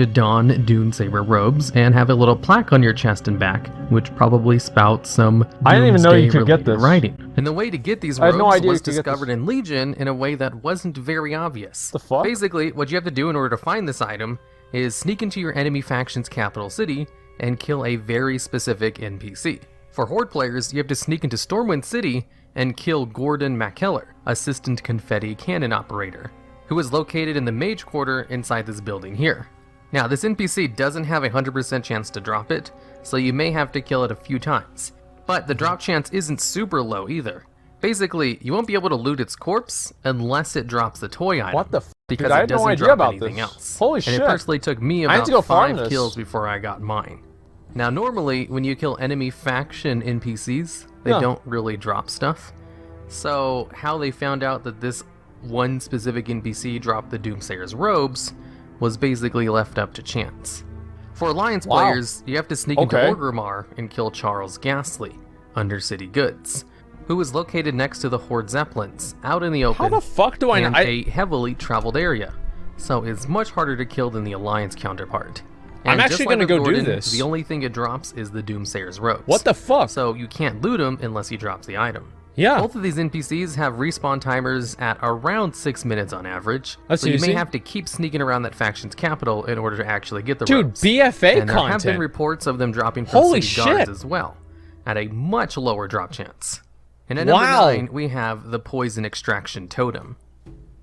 don Dunesaber robes and have a little plaque on your chest and back, which probably spouts some I didn't even know you could get this writing. And the way to get these I had robes no idea was you could get discovered this. in Legion in a way that wasn't very obvious. The fuck? Basically, what you have to do in order to find this item is sneak into your enemy faction's capital city and kill a very specific NPC. For Horde players, you have to sneak into Stormwind City and kill Gordon McKellar, Assistant Confetti Cannon Operator, who is located in the Mage Quarter inside this building here. Now, this NPC doesn't have a 100% chance to drop it, so you may have to kill it a few times. But the drop chance isn't super low either. Basically, you won't be able to loot its corpse unless it drops the toy item. What the f? Because Dude, I it had no doesn't idea drop about anything this. else. Holy and shit. it personally took me I need about to go farm 5 this. kills before I got mine. Now, normally, when you kill enemy faction NPCs, they don't really drop stuff. So, how they found out that this one specific NPC dropped the Doomsayer's robes was basically left up to chance. For Alliance players, you have to sneak into Orgrimmar and kill Charles Ghastly, Undercity Goods, who is located next to the Horde Zeppelins, out in the open. How the fuck do I know? A heavily traveled area, so it's much harder to kill than the Alliance counterpart. I'm And actually just like gonna with go Gordon, do this. The only thing it drops is the Doomsayer's robes. What the fuck? So you can't loot them unless he drops the item. Yeah. Both of these NPCs have respawn timers at around 6 minutes on average, That's so you easy. may have to keep sneaking around that faction's capital in order to actually get the Dude, robes. BFA And there have been content. reports of them dropping from Holy city guards shit. as well, at a much lower drop chance. And at number 9, we have the Poison Extraction Totem.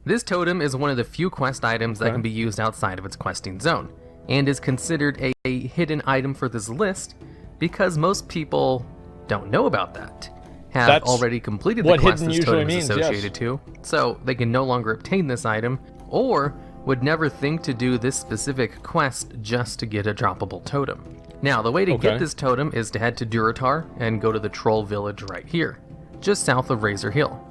This totem is one of the few quest items that can be used outside of its questing zone, and is considered a hidden item for this list because most people don't know about that. Have That's already completed the what quest hidden this usually totem is means, associated to, so they can no longer obtain this item, or would never think to do this specific quest just to get a droppable totem. Now, the way to get this totem is to head to Durotar and go to the Troll Village right here, just south of Razor Hill.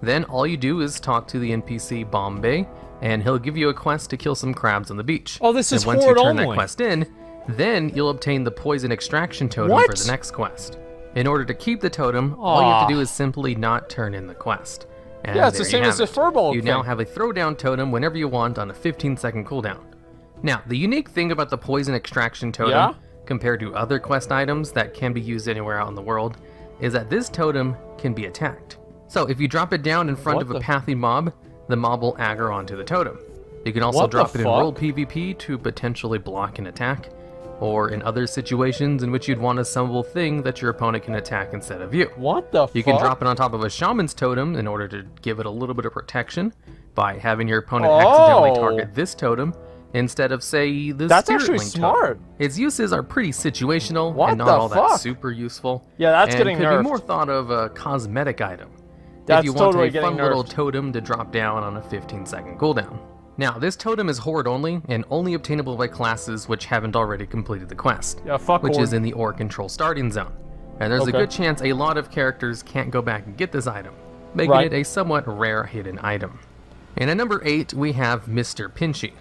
Then all you do is talk to the NPC Bombay, and he'll give you a quest to kill some crabs on the beach. Oh, this is and once Horde you turn only. that quest in, then you'll obtain the Poison Extraction Totem What? for the next quest. In order to keep the totem, all you have to do is simply not turn in the quest. And Yeah, it's the there same you as have the it. Furbolg You thing. now have a throwdown totem whenever you want on a 15-second cooldown. Now, the unique thing about the Poison Extraction Totem, compared to other quest items that can be used anywhere out in the world, is that this totem can be attacked. So if you drop it down in front of a pathing mob, the mob will aggro onto the totem. You can also drop it in World PvP to potentially block an attack, or in other situations in which you'd want a summonable thing that your opponent can attack instead of you. What the fuck? You can drop it on top of a Shaman's Totem in order to give it a little bit of protection by having your opponent accidentally target this totem instead of, say, the That's Spirit actually Link smart. totem. Its uses are pretty situational and not the all that fuck? super useful. Yeah, that's and getting could nerfed. be more thought of a cosmetic item. That's if you want totally a getting fun little nerfed. totem to drop down on a 15-second cooldown. Now, this totem is Horde only, and only obtainable by classes which haven't already completed the quest, which is in the Ore Control starting zone. And there's a good chance a lot of characters can't go back and get this item, making it a somewhat rare hidden item. And at number 8, we have Mr. Pinchy.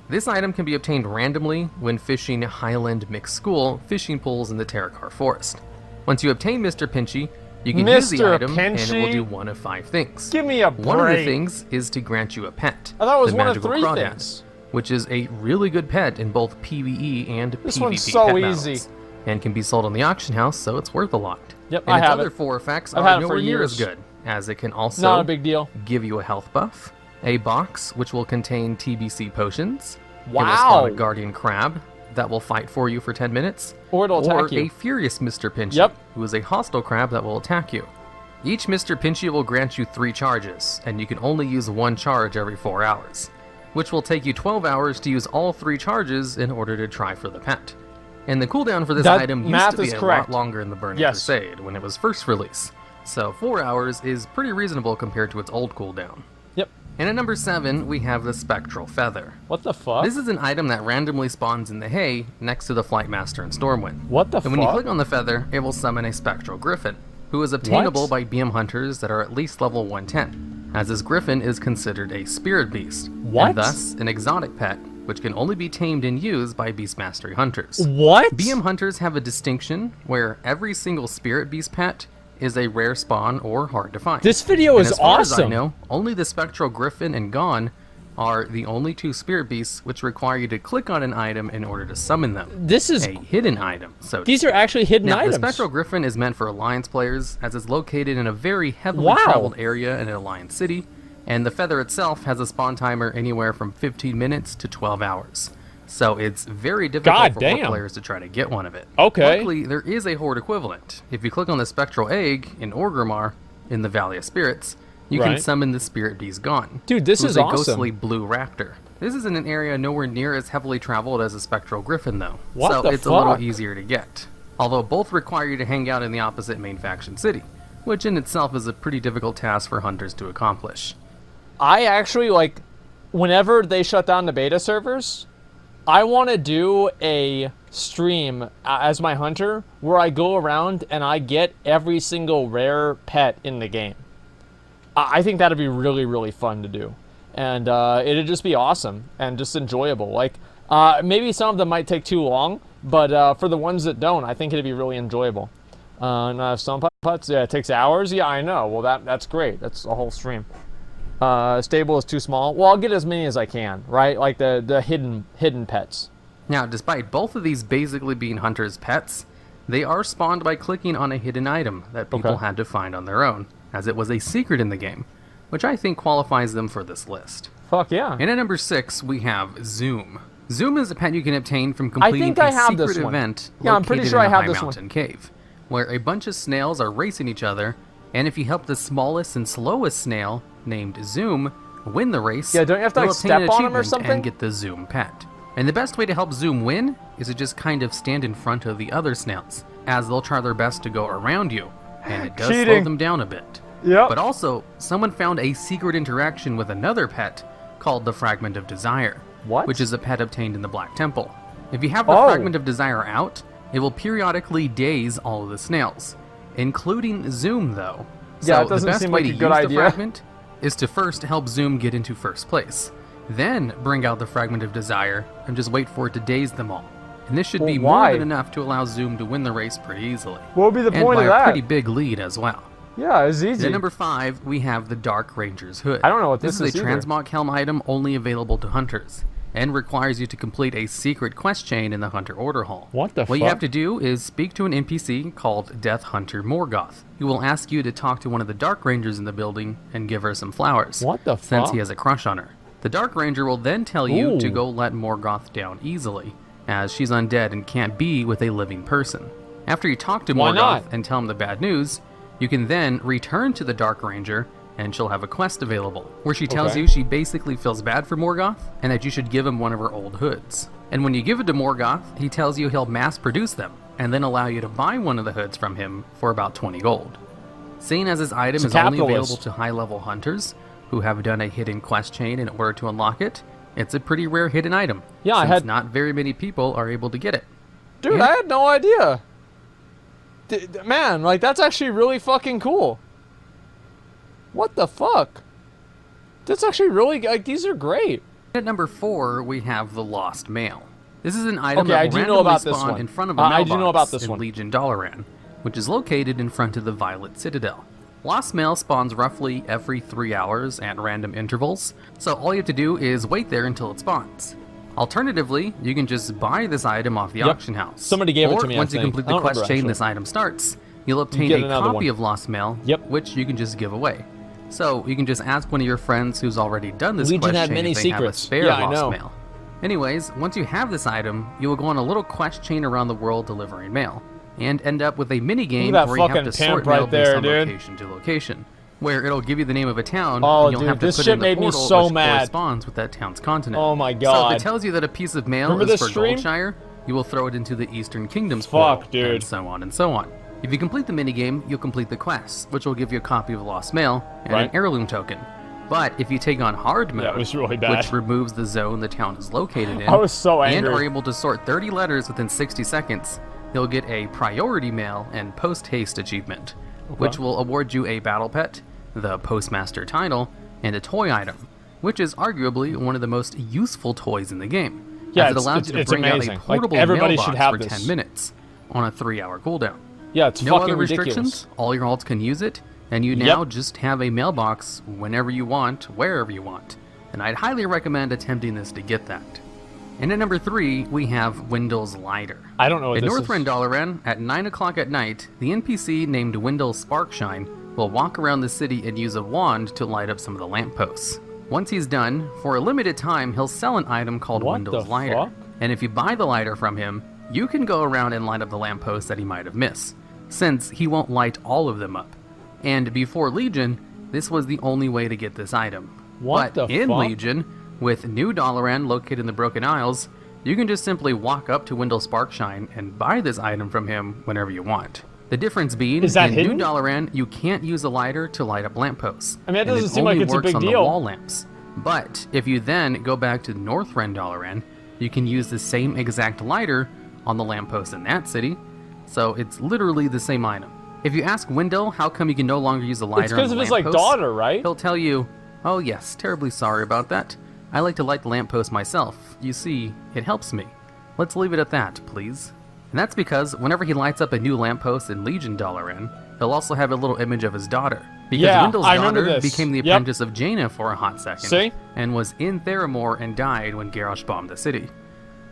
This item can be obtained randomly when fishing Highland Mixed School fishing pools in the Terracar Forest. Once you obtain Mr. Pinchy, you can use the item, and it will do one of 5 things. Give me a break. One of the things is to grant you a pet. I thought it was the one of Magical 3 Crawdad, things. which is a really good pet in both PvE and This PvP one's so pet easy. battles, and can be sold on the auction house, so it's worth a lot. Yep, and I its have other it. 4 effects I've are had it for nowhere near as years. good, as it can also Not a big deal. give you a health buff, a box which will contain TBC potions, it will Wow. spawn a Guardian Crab that will fight for you for 10 minutes, Or it'll attack you. a Furious Mr. Pinchy, who is a hostile crab that will attack you. Each Mr. Pinchy will grant you 3 charges, and you can only use 1 charge every 4 hours, which will take you 12 hours to use all 3 charges in order to try for the pet. And the cooldown for this item used to be a lot longer in the Burning Crusade when it was first released, so 4 hours is pretty reasonable compared to its old cooldown. Yep. And at number 7, we have the Spectral Feather. What the fuck? This is an item that randomly spawns in the hay next to the Flightmaster and Stormwind. What the And when you click on the feather, it will summon a Spectral Griffin, who is obtainable by BM hunters that are at least level 110, as this Griffin is considered a spirit beast, and thus an exotic pet, which can only be tamed and used by Beast Mastery hunters. What? BM hunters have a distinction where every single spirit beast pet is a rare spawn or hard to find. This video and is as far awesome. As I know, only the Spectral Griffin and Gone are the only 2 spirit beasts which require you to click on an item in order to summon them. This is a hidden item. So these are actually hidden items. The Spectral Griffin is meant for Alliance players, as it's located in a very heavily traveled area in an Alliance city, and the feather itself has a spawn timer anywhere from 15 minutes to 12 hours. So it's very difficult for Horde players to try to get one of it. Okay. Luckily, there is a Horde equivalent. If you click on the Spectral Egg in Orgrimmar, in the Valley of Spirits, you can summon the Spirit Beast Gone. Dude, this is awesome. A ghostly blue raptor. This is in an area nowhere near as heavily traveled as a Spectral Griffin, though. So it's a little easier to get. Although both require you to hang out in the opposite main faction city, which in itself is a pretty difficult task for hunters to accomplish. I actually, like, whenever they shut down the beta servers, I want to do a stream as my hunter where I go around and I get every single rare pet in the game. I think that'd be really, really fun to do. And it'd just be awesome and just enjoyable. Like, maybe some of them might take too long, but for the ones that don't, I think it'd be really enjoyable. And some pets, yeah, it takes hours. Yeah, I know. Well, that's great. That's a whole stream. Stable is too small. Well, I'll get as many as I can, right? Like the hidden pets. Now, despite both of these basically being hunters' pets, they are spawned by clicking on a hidden item that people had to find on their own, as it was a secret in the game, which I think qualifies them for this list. Fuck yeah. And at number 6, we have Zoom. Zoom is a pet you can obtain from completing a secret event located in a high mountain cave, where a bunch of snails are racing each other, and if you help the smallest and slowest snail, named Zoom, win the race, don't you have to, like, step on him or something? And get the Zoom pet. And the best way to help Zoom win is to just kind of stand in front of the other snails, as they'll try their best to go around you, and it does slow them down a bit. Yep. But also, someone found a secret interaction with another pet called the Fragment of Desire, which is a pet obtained in the Black Temple. If you have the Fragment of Desire out, it will periodically daze all of the snails, including Zoom, though. Yeah, it doesn't seem like a good idea. The fragment is to first help Zoom get into first place, then bring out the Fragment of Desire and just wait for it to daze them all. And this should be more than enough to allow Zoom to win the race pretty easily. What would be the point of that? And by a pretty big lead as well. Yeah, it's easy. At number 5, we have the Dark Ranger's Hood. I don't know what this is. This is a transmog helm item only available to hunters, and requires you to complete a secret quest chain in the Hunter Order Hall. What the fuck? What you have to do is speak to an NPC called Death Hunter Morgoth, who will ask you to talk to one of the Dark Rangers in the building and give her some flowers. What the fuck? Since he has a crush on her. The Dark Ranger will then tell you to go let Morgoth down easily, as she's undead and can't be with a living person. After you talk to Morgoth and tell him the bad news, you can then return to the Dark Ranger, and she'll have a quest available, where she tells you she basically feels bad for Morgoth, and that you should give him one of her old hoods. And when you give it to Morgoth, he tells you he'll mass produce them, and then allow you to buy one of the hoods from him for about 20 gold. Seeing as this item is only available to high-level hunters, who have done a hidden quest chain in order to unlock it, it's a pretty rare hidden item, since not very many people are able to get it. Dude, I had no idea. Man, like, that's actually really fucking cool. What the fuck? That's actually really, like, these are great. At number 4, we have the Lost Mail. This is an item that will randomly spawn in front of a mailbox in Legion Dalaran, which is located in front of the Violet Citadel. Lost Mail spawns roughly every 3 hours at random intervals, so all you have to do is wait there until it spawns. Alternatively, you can just buy this item off the auction house. Somebody gave it to me, once you complete the quest chain this item starts, you'll obtain a copy of Lost Mail, which you can just give away. So you can just ask one of your friends who's already done this quest chain if they have a spare Lost Mail. Anyways, once you have this item, you will go on a little quest chain around the world delivering mail, and end up with a mini-game where you have to sort mail based on location to location, where it'll give you the name of a town, and you'll have to put in the portal which corresponds with that town's continent. Oh my god. So if it tells you that a piece of mail is for Goldshire, you will throw it into the Eastern Kingdom's portal, and so on and so on. If you complete the minigame, you'll complete the quest, which will give you a copy of Lost Mail and an heirloom token. But if you take on hard mode, it was really bad, which removes the zone the town is located in, I was so angry, and are able to sort 30 letters within 60 seconds, you'll get a priority mail and post-haste achievement, which will award you a battle pet, the Postmaster title, and a toy item, which is arguably one of the most useful toys in the game, as it allows you to bring out a portable mailbox for 10 minutes on a 3-hour cooldown. Yeah, it's no fucking other ridiculous. Restrictions, all your alts can use it, and you now just have a mailbox whenever you want, wherever you want. and I'd highly recommend attempting this to get that. And at number 3, we have Wendell's Lighter. I don't know what in this is. Northrend Dalaran, at 9 o'clock at night, the NPC named Wendell Sparkshine will walk around the city and use a wand to light up some of the lampposts. Once he's done, for a limited time, he'll sell an item called Wendell's Lighter. Fuck? And if you buy the lighter from him, you can go around and light up the lampposts that he might have missed, since he won't light all of them up. And before Legion, this was the only way to get this item. But in Legion, with New Dalaran located in the Broken Isles, you can just simply walk up to Wendell Sparkshine and buy this item from him whenever you want. The difference being, in New Dalaran, you can't use a lighter to light up lampposts. I mean, that doesn't seem like it's a big deal. It only works on the wall lamps. But if you then go back to Northrend Dalaran, you can use the same exact lighter on the lamppost in that city. So it's literally the same item. If you ask Wendell how come you can no longer use a lighter on the lamppost, it's because of his daughter, right? He'll tell you, "Oh yes, terribly sorry about that. I like to light the lamppost myself. You see, it helps me. Let's leave it at that, please." And that's because whenever he lights up a new lamppost in Legion Dalaran, he'll also have a little image of his daughter. Because Wendell's daughter became the apprentice of Jaina for a hot second, and was in Theramore and died when Garrosh bombed the city.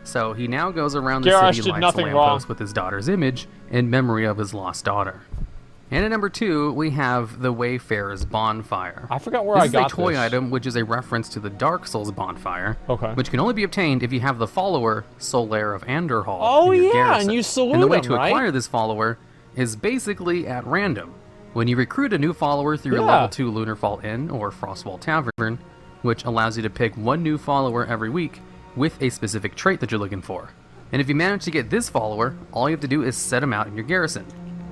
So he now goes around the city and lights the lamppost with his daughter's image in memory of his lost daughter. And at number 2, we have the Wayfarer's Bonfire. I forgot where I got this. This is a toy item, which is a reference to the Dark Souls bonfire, okay, which can only be obtained if you have the follower, Solaire of Anderhall. Oh in your yeah, garrison. and you salute him, And the way to right? acquire this follower is basically at random. When you recruit a new follower through your level 2 Lunarfall Inn or Frostwall Tavern, which allows you to pick one new follower every week with a specific trait that you're looking for. And if you manage to get this follower, all you have to do is set him out in your garrison.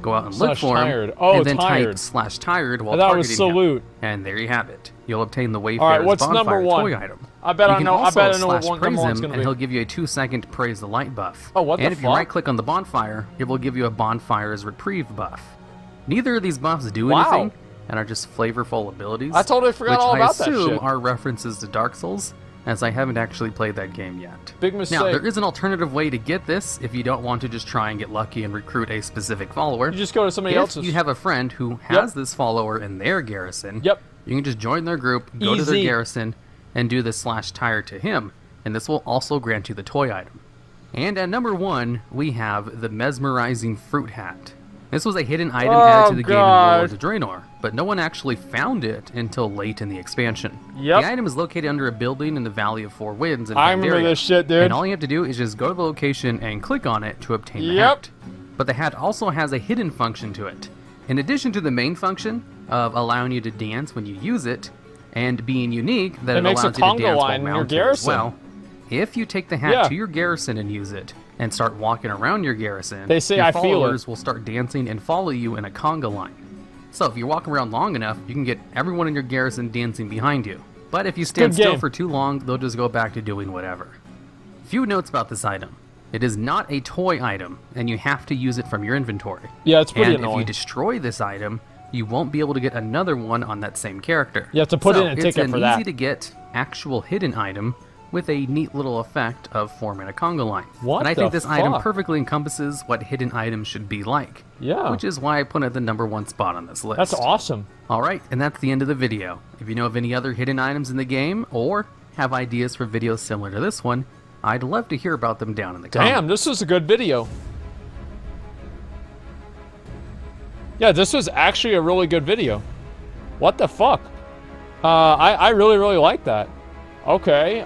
Go out and look for him, and then type /tired while targeting him. And there you have it. You'll obtain the Wayfarer's Bonfire toy item. I bet I know what number one's gonna be. And he'll give you a 2-second Praise the Light buff. Oh, what the fuck? And if you right-click on the bonfire, it will give you a Bonfire's Reprieve buff. Neither of these buffs do anything, and are just flavorful abilities. I totally forgot all about that shit. Which I assume are references to Dark Souls, as I haven't actually played that game yet. Big mistake. Now, there is an alternative way to get this if you don't want to just try and get lucky and recruit a specific follower. You just go to somebody else's. If you have a friend who has this follower in their garrison, you can just join their group, go to their garrison, and do the /tire to him, and this will also grant you the toy item. And at number 1, we have the Mesmerizing Fruit Hat. This was a hidden item added to the game in Warlords of Draenor, but no one actually found it until late in the expansion. The item is located under a building in the Valley of Four Winds in Pandaria. I remember this shit, dude. And all you have to do is just go to the location and click on it to obtain the hat. But the hat also has a hidden function to it. In addition to the main function of allowing you to dance when you use it, and being unique that it allows you to dance while mounted as well, if you take the hat to your garrison and use it, and start walking around your garrison, your followers will start dancing and follow you in a conga line. So if you walk around long enough, you can get everyone in your garrison dancing behind you. But if you stand still for too long, they'll just go back to doing whatever. Few notes about this item. It is not a toy item, and you have to use it from your inventory. Yeah, it's pretty annoying. And if you destroy this item, you won't be able to get another one on that same character. You have to put in a ticket for that. It's an easy-to-get, actual hidden item with a neat little effect of forming a conga line. And I think this item perfectly encompasses what hidden items should be like. Which is why I put it at the number 1 spot on this list. That's awesome. Alright, and that's the end of the video. If you know of any other hidden items in the game, or have ideas for videos similar to this one, I'd love to hear about them down in the comments. Damn, this was a good video. Yeah, this was actually a really good video. What the fuck? I really, really like that. Okay,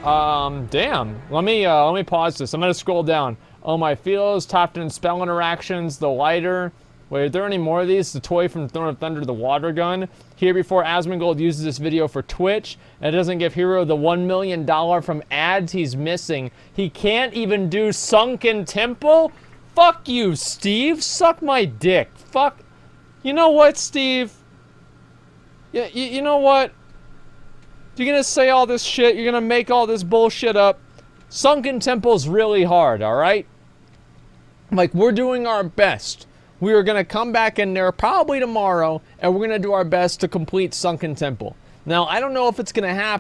damn. Let me pause this. I'm gonna scroll down. Oh, my feels, tapped in spell interactions, the lighter. Wait, are there any more of these? The toy from Throne of Thunder, the water gun. Here before Asmongold uses this video for Twitch, and it doesn't give Hero the $1 million from ads he's missing. He can't even do Sunken Temple? Fuck you, Steve. Suck my dick. Fuck. You know what, Steve? Yeah, you know what? You're gonna say all this shit, you're gonna make all this bullshit up. Sunken Temple's really hard, alright? Like, we're doing our best. We are gonna come back in there probably tomorrow, and we're gonna do our best to complete Sunken Temple. Now, I don't know if it's gonna happen.